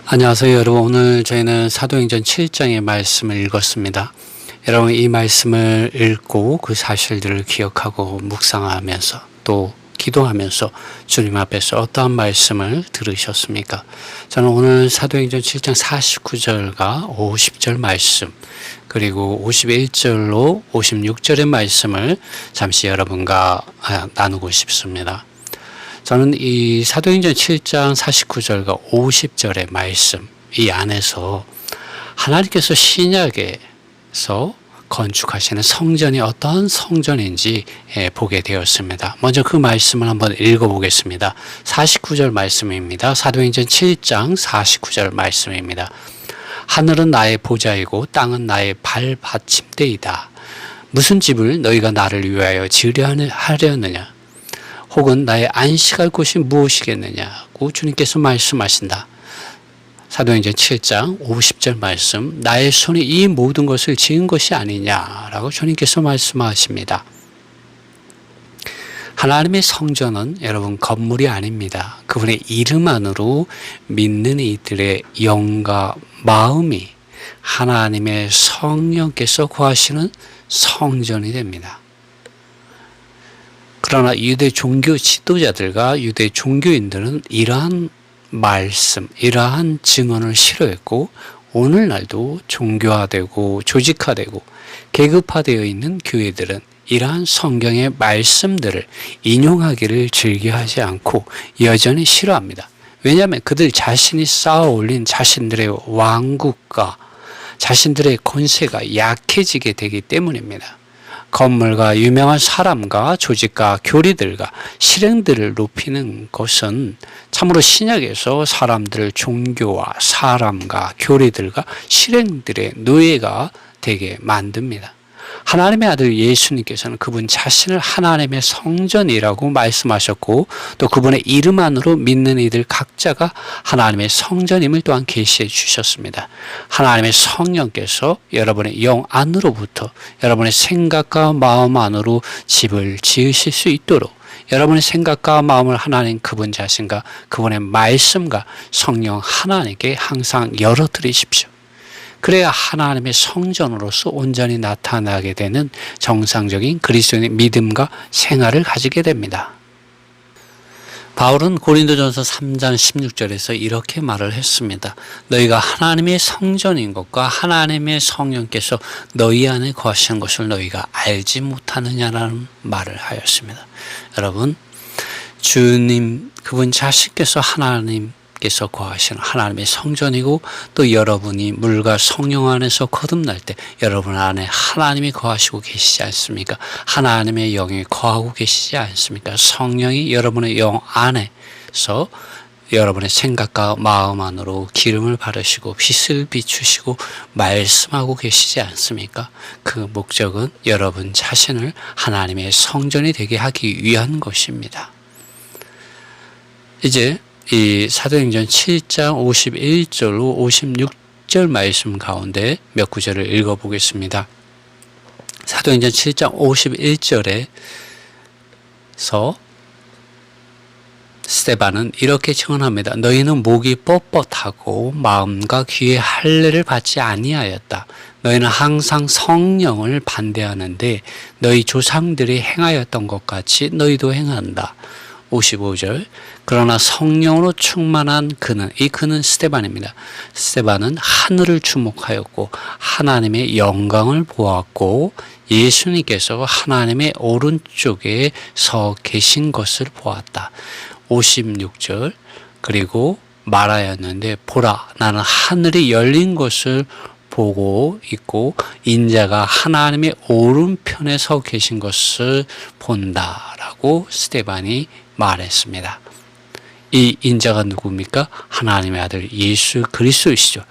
안녕하세요, 여러분. 오늘 저희는 사도행전 7장의 말씀을 읽었습니다. 여러분, 이 말씀을 읽고 그 사실들을 기억하고 묵상하면서 또 기도하면서 주님 앞에서 어떠한 말씀을 들으셨습니까? 저는 오늘 사도행전 7장 49절과 50절 말씀, 그리고 51절로 56절의 말씀을 잠시 여러분과 나누고 싶습니다. 저는 이 사도행전 7장 49절과 50절의 말씀, 이 안에서 하나님께서 신약에서 건축하시는 성전이 어떤 성전인지 보게 되었습니다. 먼저 그 말씀을 한번 읽어보겠습니다. 49절 말씀입니다. 사도행전 7장 49절 말씀입니다. 하늘은 나의 보좌이고 땅은 나의 발받침대이다. 무슨 집을 너희가 나를 위하여 지으려 하려느냐? 혹은 나의 안식할 곳이 무엇이겠느냐고 주님께서 말씀하신다. 사도행전 7장 50절 말씀, 나의 손이 이 모든 것을 지은 것이 아니냐라고 주님께서 말씀하십니다. 하나님의 성전은 여러분 건물이 아닙니다. 그분의 이름 안으로 믿는 이들의 영과 마음이 하나님의 성령께서 거하시는 성전이 됩니다. 그러나 유대 종교 지도자들과 유대 종교인들은 이러한 말씀, 이러한 증언을 싫어했고 오늘날도 종교화되고 조직화되고 계급화되어 있는 교회들은 이러한 성경의 말씀들을 인용하기를 즐겨하지 않고 여전히 싫어합니다. 왜냐하면 그들 자신이 쌓아 올린 자신들의 왕국과 자신들의 권세가 약해지게 되기 때문입니다. 건물과 유명한 사람과 조직과 교리들과 실행들을 높이는 것은 참으로 신약에서 사람들을 종교와 사람과 교리들과 실행들의 노예가 되게 만듭니다. 하나님의 아들 예수님께서는 그분 자신을 하나님의 성전이라고 말씀하셨고 또 그분의 이름 안으로 믿는 이들 각자가 하나님의 성전임을 또한 계시해 주셨습니다. 하나님의 성령께서 여러분의 영 안으로부터 여러분의 생각과 마음 안으로 집을 지으실 수 있도록 여러분의 생각과 마음을 하나님 그분 자신과 그분의 말씀과 성령 하나님께 항상 열어드리십시오. 그래야 하나님의 성전으로서 온전히 나타나게 되는 정상적인 그리스도인의 믿음과 생활을 가지게 됩니다. 바울은 고린도전서 3장 16절에서 이렇게 말을 했습니다. 너희가 하나님의 성전인 것과 하나님의 성령께서 너희 안에 거하시는 것을 너희가 알지 못하느냐라는 말을 하였습니다. 여러분, 주님 그분 자신께서 하나님께서 거하시는 하나님의 성전이고 또 여러분이 물과 성령 안에서 거듭날 때 여러분 안에 하나님이 거하시고 계시지 않습니까? 하나님의 영이 거하고 계시지 않습니까? 성령이 여러분의 영 안에서 여러분의 생각과 마음 안으로 기름을 바르시고 빛을 비추시고 말씀하고 계시지 않습니까? 그 목적은 여러분 자신을 하나님의 성전이 되게 하기 위한 것입니다. 이제 이 사도행전 7장 51절로 56절 말씀 가운데 몇 구절을 읽어보겠습니다. 사도행전 7장 51절에서 스데반은 이렇게 증언합니다. 너희는 목이 뻣뻣하고 마음과 귀에 할례를 받지 아니하였다. 너희는 항상 성령을 반대하는데 너희 조상들이 행하였던 것 같이 너희도 행한다. 55절 그러나 성령으로 충만한 그는 스데반입니다. 스데반은 하늘을 주목하였고 하나님의 영광을 보았고 예수님께서 하나님의 오른쪽에 서 계신 것을 보았다. 56절 그리고 말하였는데 보라 나는 하늘이 열린 것을 보고 있고 인자가 하나님의 오른편에 서 계신 것을 본다라고 스데반이 말했습니다. 이 인자가 누굽니까? 하나님의 아들 예수 그리스도이시죠.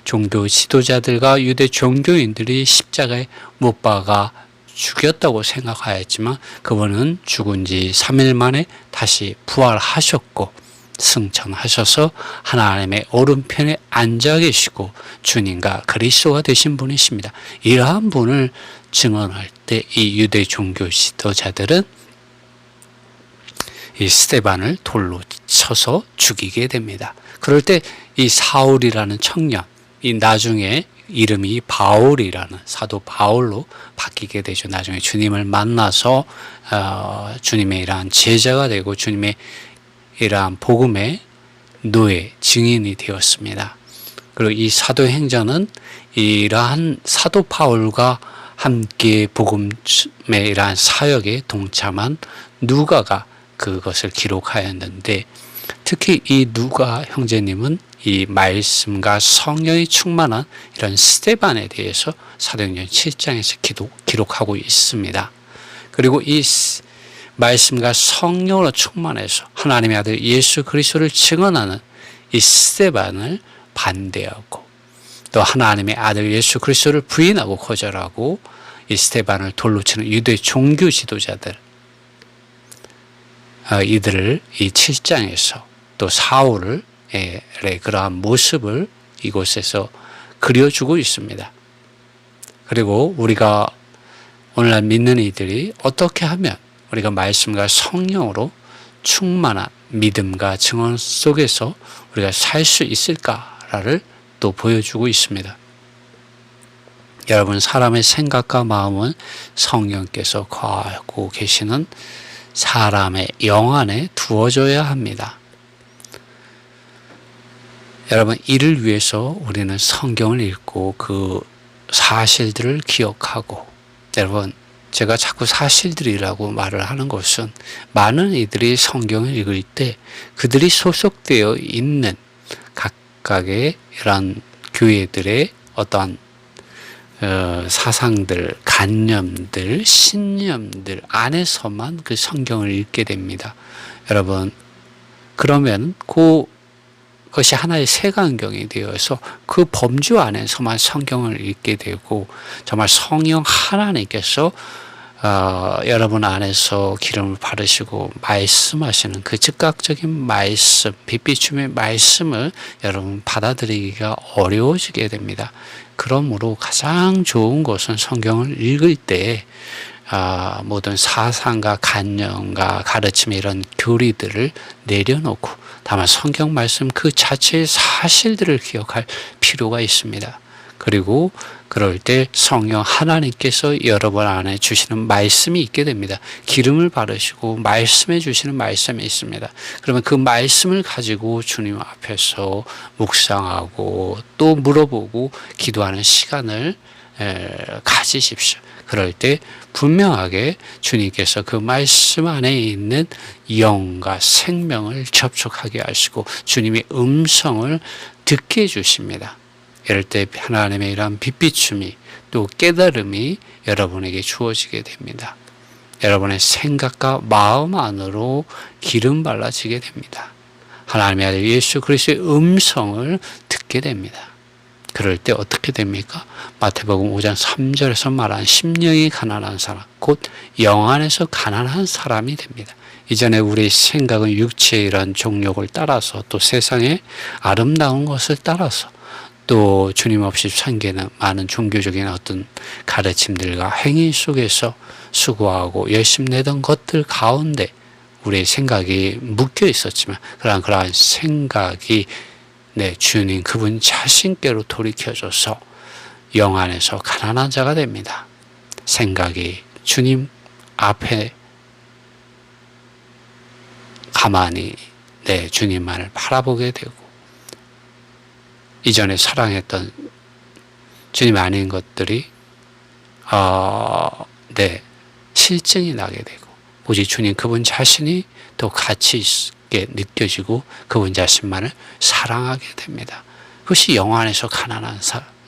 종교 지도자들과 유대 종교인들이 십자가에 못 박아 죽였다고 생각하였지만 그분은 죽은 지 3일 만에 다시 부활하셨고 승천하셔서 하나님의 오른편에 앉아 계시고 주님과 그리스도가 되신 분이십니다. 이러한 분을 증언할 때 이 유대 종교 지도자들은 이 스데반을 돌로 쳐서 죽이게 됩니다. 그럴 때 이 사울이라는 청년, 이 나중에 이름이 바울이라는 사도 바울로 바뀌게 되죠. 나중에 주님을 만나서 주님의 이러한 제자가 되고 주님의 이러한 복음의 노예, 증인이 되었습니다. 그리고 이 사도행전은 이러한 사도 바울과 함께 복음의 이러한 사역에 동참한 누가가 그것을 기록하였는데, 특히 이 누가 형제님은 이 말씀과 성령이 충만한 이런 스데반에 대해서 사도행전 7장에서 기록하고 있습니다. 그리고 이 말씀과 성령으로 충만해서 하나님의 아들 예수 그리스도를 증언하는 이 스데반을 반대하고, 또 하나님의 아들 예수 그리스도를 부인하고 거절하고 이 스데반을 돌로 치는 유대 종교 지도자들, 이들을 이 7장에서 또 사울의 그러한 모습을 이곳에서 그려주고 있습니다. 그리고 우리가 오늘날 믿는 이들이 어떻게 하면 우리가 말씀과 성령으로 충만한 믿음과 증언 속에서 우리가 살 수 있을까를 또 보여주고 있습니다. 여러분, 사람의 생각과 마음은 성령께서 거하고 계시는 사람의 영 안에 두어져야 합니다. 여러분, 이를 위해서 우리는 성경을 읽고 그 사실들을 기억하고, 여러분, 제가 자꾸 사실들이라고 말을 하는 것은 많은 이들이 성경을 읽을 때 그들이 소속되어 있는 각각의 이런 교회들의 어떠한 사상들, 관념들, 신념들 안에서만 그 성경을 읽게 됩니다. 여러분, 그러면 그것이 하나의 색안경이 되어서 그 범주 안에서만 성경을 읽게 되고, 정말 성령 하나님께서 여러분 안에서 기름을 바르시고 말씀하시는 그 즉각적인 말씀, 빛비춤의 말씀을 여러분 받아들이기가 어려워지게 됩니다. 그러므로 가장 좋은 것은 성경을 읽을 때 모든 사상과 관념과 가르침의 이런 교리들을 내려놓고 다만 성경 말씀 그 자체의 사실들을 기억할 필요가 있습니다. 그리고 그럴 때 성령 하나님께서 여러분 안에 주시는 말씀이 있게 됩니다. 기름을 바르시고 말씀해 주시는 말씀이 있습니다. 그러면 그 말씀을 가지고 주님 앞에서 묵상하고 또 물어보고 기도하는 시간을 가지십시오. 그럴 때 분명하게 주님께서 그 말씀 안에 있는 영과 생명을 접촉하게 하시고 주님의 음성을 듣게 해주십니다. 이럴 때 하나님의 이러한 빛비춤이 또 깨달음이 여러분에게 주어지게 됩니다. 여러분의 생각과 마음 안으로 기름 발라지게 됩니다. 하나님의 아들 예수 그리스도의 음성을 듣게 됩니다. 그럴 때 어떻게 됩니까? 마태복음 5장 3절에서 말한 심령이 가난한 사람, 곧 영 안에서 가난한 사람이 됩니다. 이전에 우리의 생각은 육체의 이런 종욕을 따라서 또 세상의 아름다운 것을 따라서 또 주님 없이 섬기는 많은 종교적인 어떤 가르침들과 행위 속에서 수고하고 열심 내던 것들 가운데 우리의 생각이 묶여 있었지만 그러한 생각이 주님 그분 자신께로 돌이켜져서 영 안에서 가난한 자가 됩니다. 생각이 주님 앞에 가만히 주님만을 바라보게 되고 이전에 사랑했던 주님 아닌 것들이 실증이 나게 되고 오직 주님 그분 자신이 더 가치 있게 느껴지고 그분 자신만을 사랑하게 됩니다. 그것이 영 안에서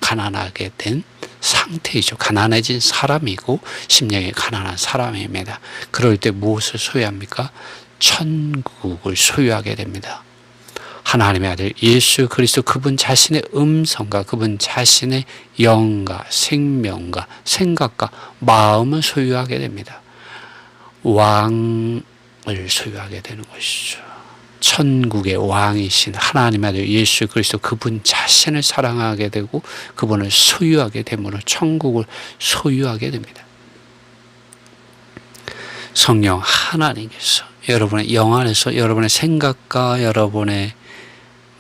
가난하게 된 상태이죠. 가난해진 사람이고 심령이 가난한 사람입니다. 그럴 때 무엇을 소유합니까? 천국을 소유하게 됩니다. 하나님의 아들 예수 그리스도 그분 자신의 음성과 그분 자신의 영과 생명과 생각과 마음을 소유하게 됩니다. 왕을 소유하게 되는 것이죠. 천국의 왕이신 하나님의 아들 예수 그리스도 그분 자신을 사랑하게 되고 그분을 소유하게 되므로 천국을 소유하게 됩니다. 성령 하나님께서 여러분의 영 안에서 여러분의 생각과 여러분의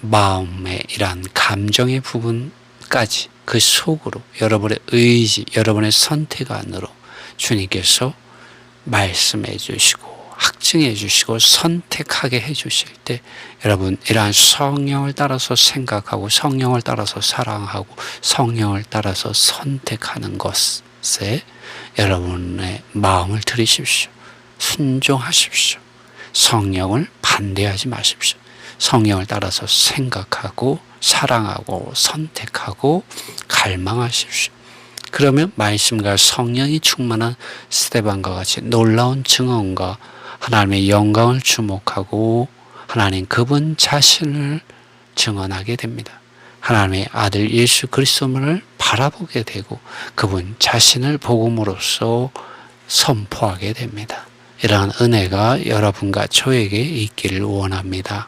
마음의 이러한 감정의 부분까지 그 속으로 여러분의 의지, 여러분의 선택 안으로 주님께서 말씀해 주시고 확증해 주시고 선택하게 해 주실 때 여러분 이러한 성령을 따라서 생각하고 성령을 따라서 사랑하고 성령을 따라서 선택하는 것에 여러분의 마음을 들이십시오. 순종하십시오. 성령을 반대하지 마십시오. 성령을 따라서 생각하고 사랑하고 선택하고 갈망하십시오. 그러면 말씀과 성령이 충만한 스데반과 같이 놀라운 증언과 하나님의 영광을 주목하고 하나님 그분 자신을 증언하게 됩니다. 하나님의 아들 예수 그리스도를 바라보게 되고 그분 자신을 복음으로써 선포하게 됩니다. 이러한 은혜가 여러분과 저에게 있기를 원합니다.